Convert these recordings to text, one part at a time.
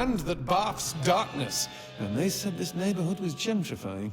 brand that barfs darkness. And they said this neighborhood was gentrifying.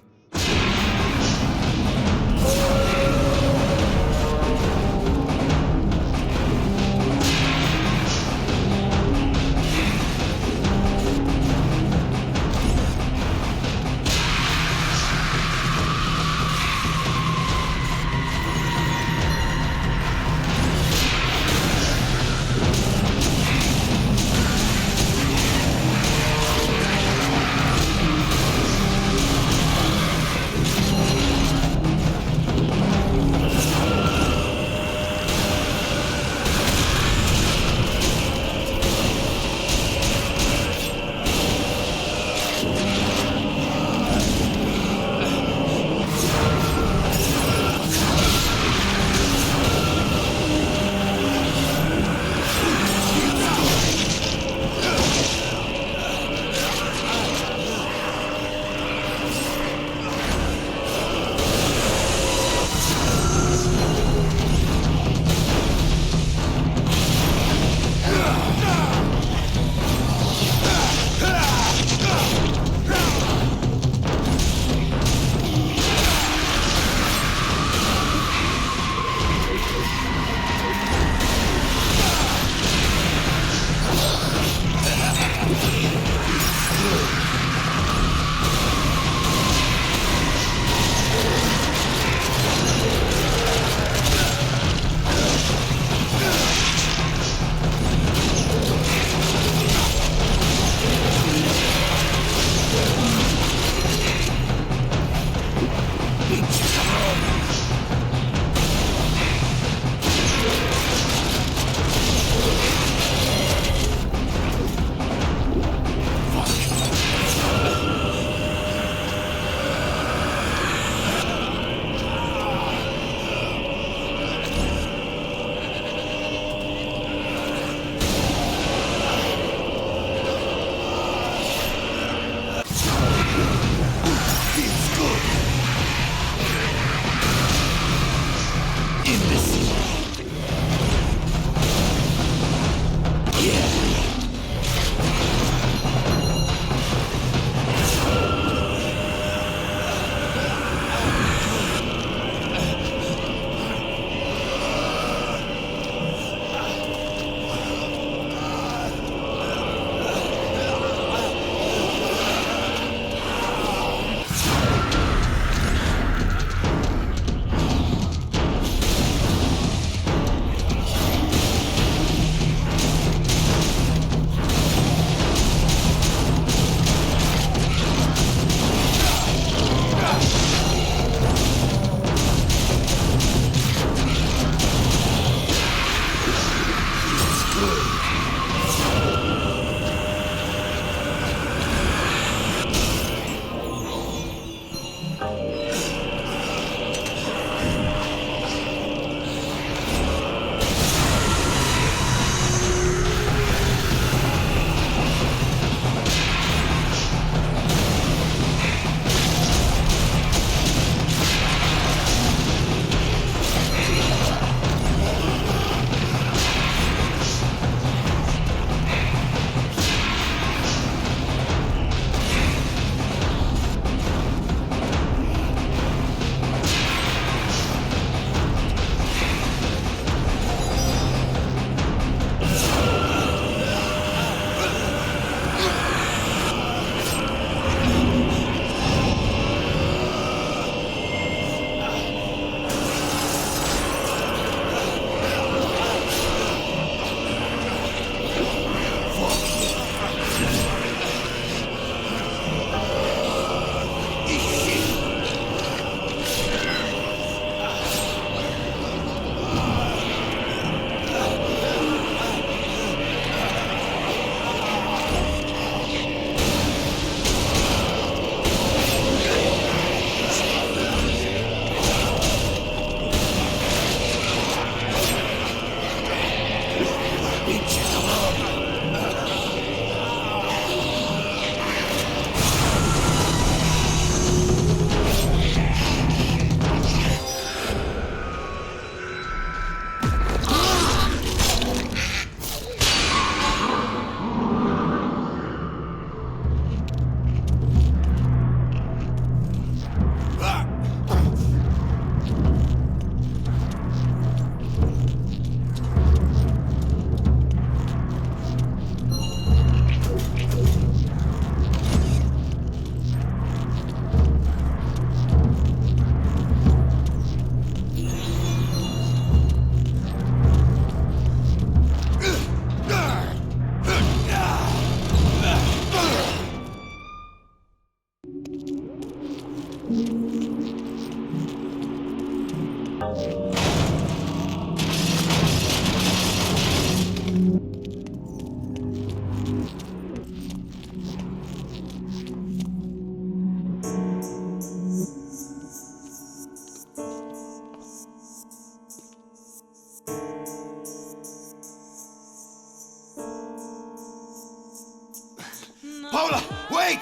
Paula, wait!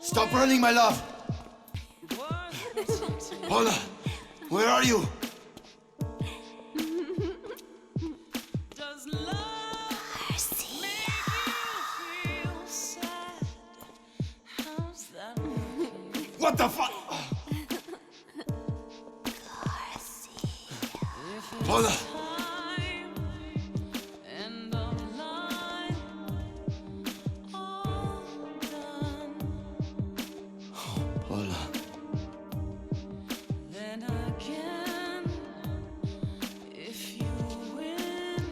Stop running, my love! Paula, where are you? What the fuck? Paula! Paula. Then again, if you win,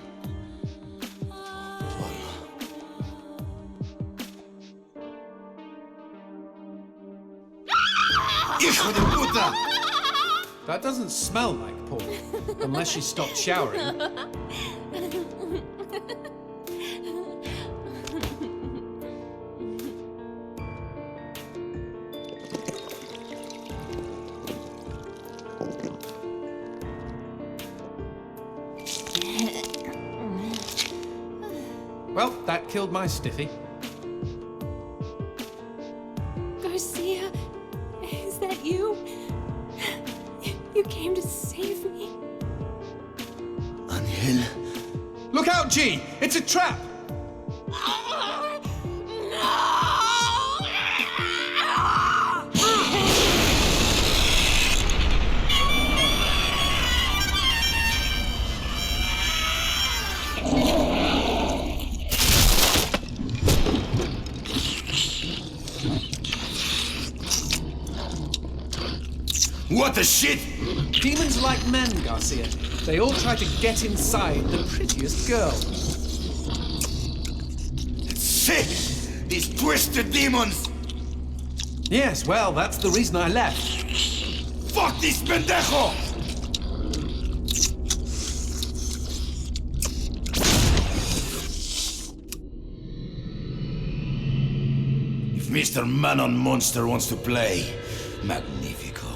Hijo de puta! That doesn't smell like Paul, unless she stopped showering. Well, that killed my stiffy. Garcia, is that you? You came to save me? Angel. Look out, G! It's a trap! What the shit? Demons like men, Garcia. They all try to get inside the prettiest girl. It's sick! These twisted demons! Yes, well, that's the reason I left. Fuck this pendejo! If Mr. Man-on Monster wants to play, magnifico.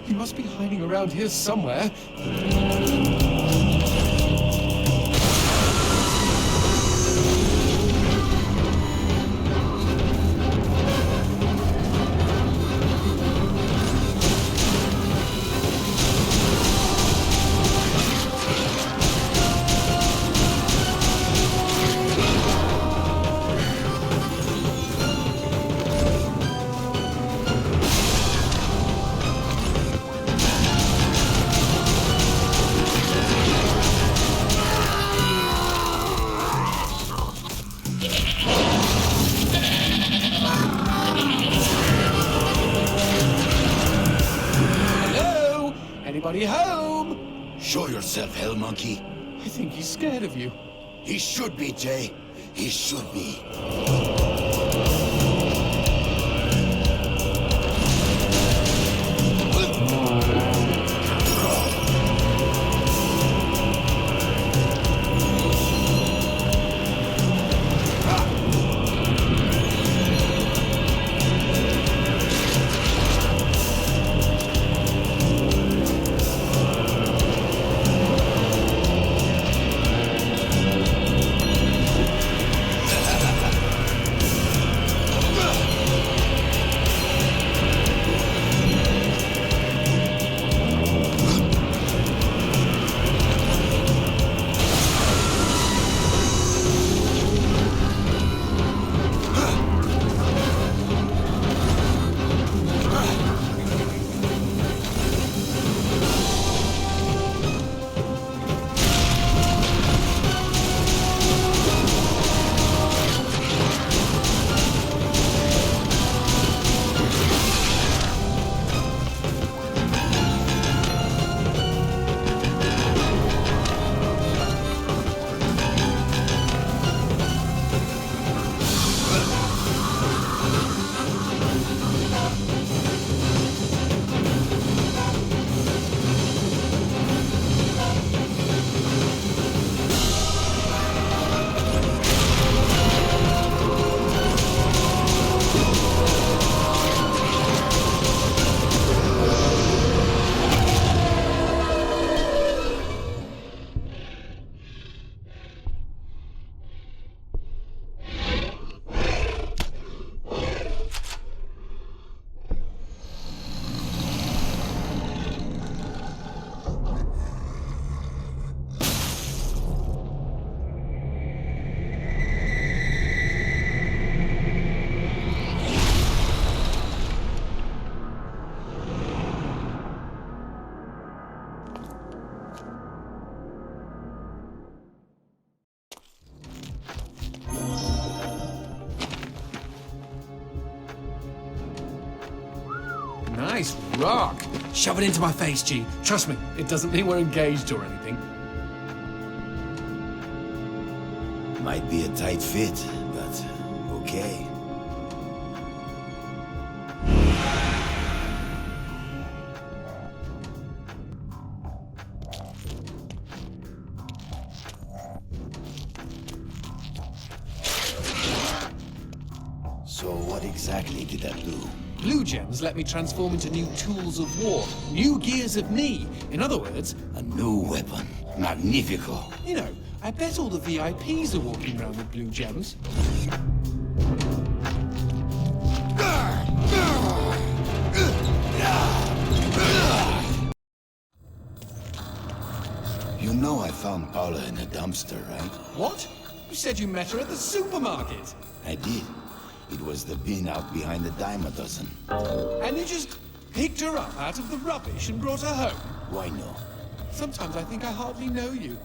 He must be hiding around here somewhere. Anybody home? Show yourself, hell monkey. I think he's scared of you. He should be, Jay. He should be. rock. Shove it into my face, G. Trust me, it doesn't mean we're engaged or anything. Might be a tight fit, but okay. So what exactly did that do? Blue gems let me transform into new tools of war, new gears of me. In other words, A new weapon. Magnifico. you know, I bet all the VIPs are walking around with blue gems. You know I found Paula in a dumpster, right? What? You said you met her at the supermarket. I did. It was the bin out behind the dime a dozen. And you just picked her up out of the rubbish and brought her home. Why no? Sometimes I think I hardly know you.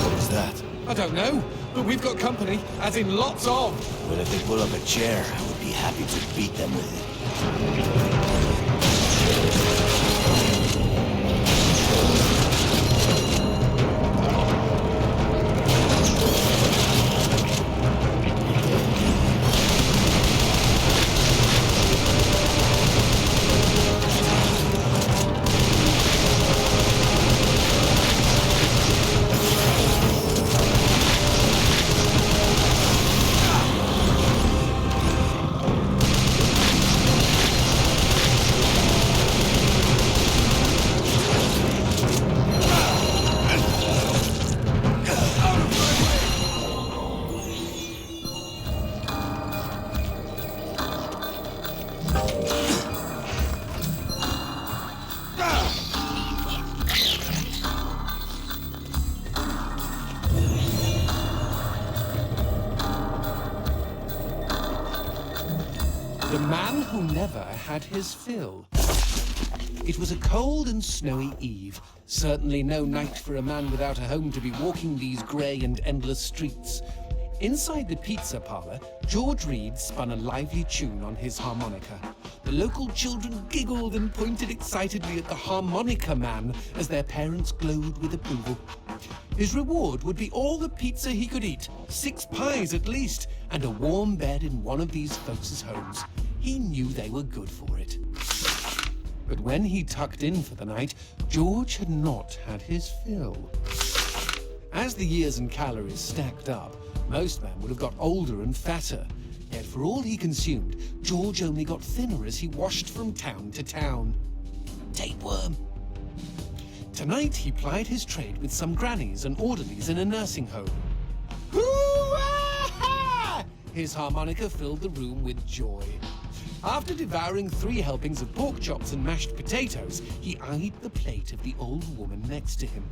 What was that? I don't know, but we've got company, as in lots of. But if they pull up a chair, I would be happy to beat them with it. The man who never had his fill. It was a cold and snowy eve. Certainly no night for a man without a home to be walking these grey and endless streets. Inside the pizza parlor, George Reed spun a lively tune on his harmonica. The local children giggled and pointed excitedly at the harmonica man as their parents glowed with approval. His reward would be all the pizza he could eat, 6 pies at least, and a warm bed in one of these folks' homes. He knew they were good for it. But when he tucked in for the night, George had not had his fill. As the years and calories stacked up, most men would have got older and fatter. Yet for all he consumed, George only got thinner as he washed from town to town. Tapeworm. Tonight he plied his trade with some grannies and orderlies in a nursing home. Hoo-ah! His harmonica filled the room with joy. After devouring 3 helpings of pork chops and mashed potatoes, he eyed the plate of the old woman next to him.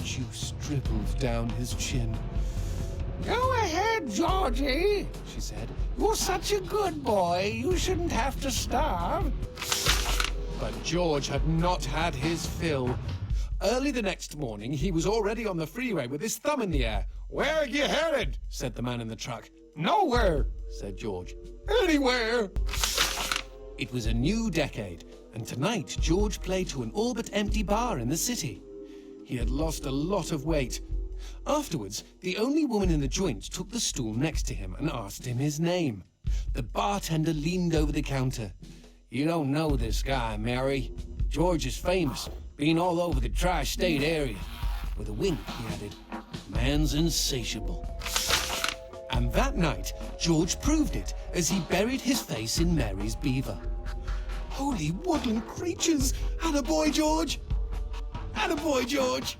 Juice dribbled down his chin. "Go ahead, Georgie," she said. "You're such a good boy. You shouldn't have to starve." But George had not had his fill. Early the next morning, he was already on the freeway with his thumb in the air. "Where are you headed?" said the man in the truck. "Nowhere," said George. "Anywhere." It was a new decade, and tonight George played to an all but empty bar in the city. He had lost a lot of weight. Afterwards, the only woman in the joint took the stool next to him and asked him his name. The bartender leaned over the counter. "You don't know this guy, Mary. George is famous, been all over the tri-state area." With a wink, he added, "Man's insatiable." And that night, George proved it as he buried his face in Mary's beaver. Holy woodland creatures! Attaboy, George! Attaboy, George!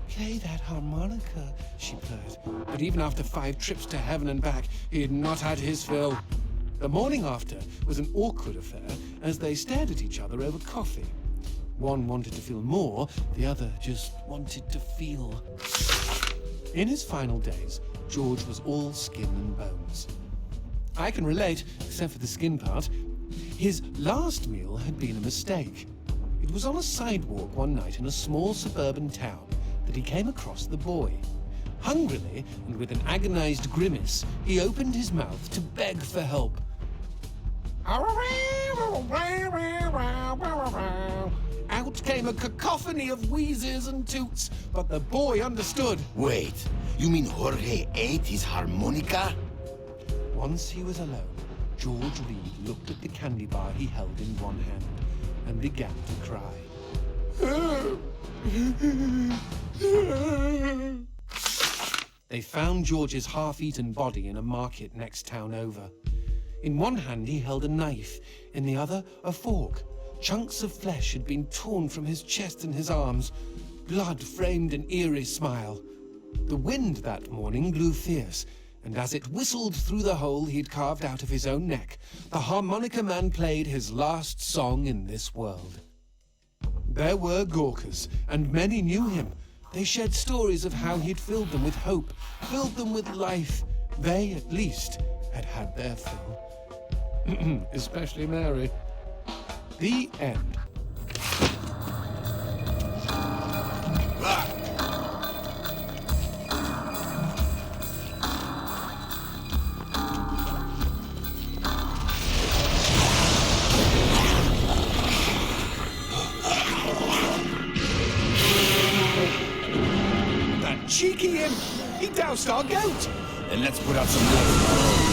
"Play that harmonica," she purred. But even after 5 trips to heaven and back, he had not had his fill. The morning after was an awkward affair as they stared at each other over coffee. One wanted to feel more, the other just wanted to feel. In his final days, George was all skin and bones. I can relate, except for the skin part. His last meal had been a mistake. It was on a sidewalk one night in a small suburban town that he came across the boy. Hungrily, and with an agonized grimace, he opened his mouth to beg for help. Out came a cacophony of wheezes and toots, but the boy understood. Wait, you mean Jorge ate his harmonica? Once he was alone, George Reed looked at the candy bar he held in one hand and began to cry. They found George's half-eaten body in a market next town over. In one hand he held a knife, in the other a fork. Chunks of flesh had been torn from his chest and his arms. Blood framed an eerie smile. The wind that morning blew fierce, and as it whistled through the hole he'd carved out of his own neck, the harmonica man played his last song in this world. There were Gawkers, and many knew him. They shared stories of how he'd filled them with hope, filled them with life. They, at least, had had their fill. Especially Mary. The end. That cheeky imp! He doused our goat! Then let's put out some more.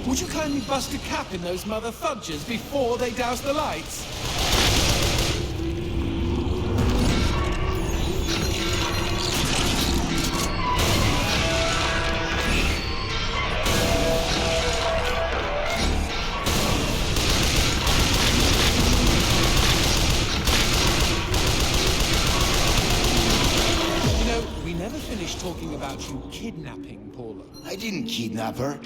Would you kindly bust a cap in those mother fudges before they douse the lights? You know, we never finished talking about you kidnapping Paula. I didn't kidnap her.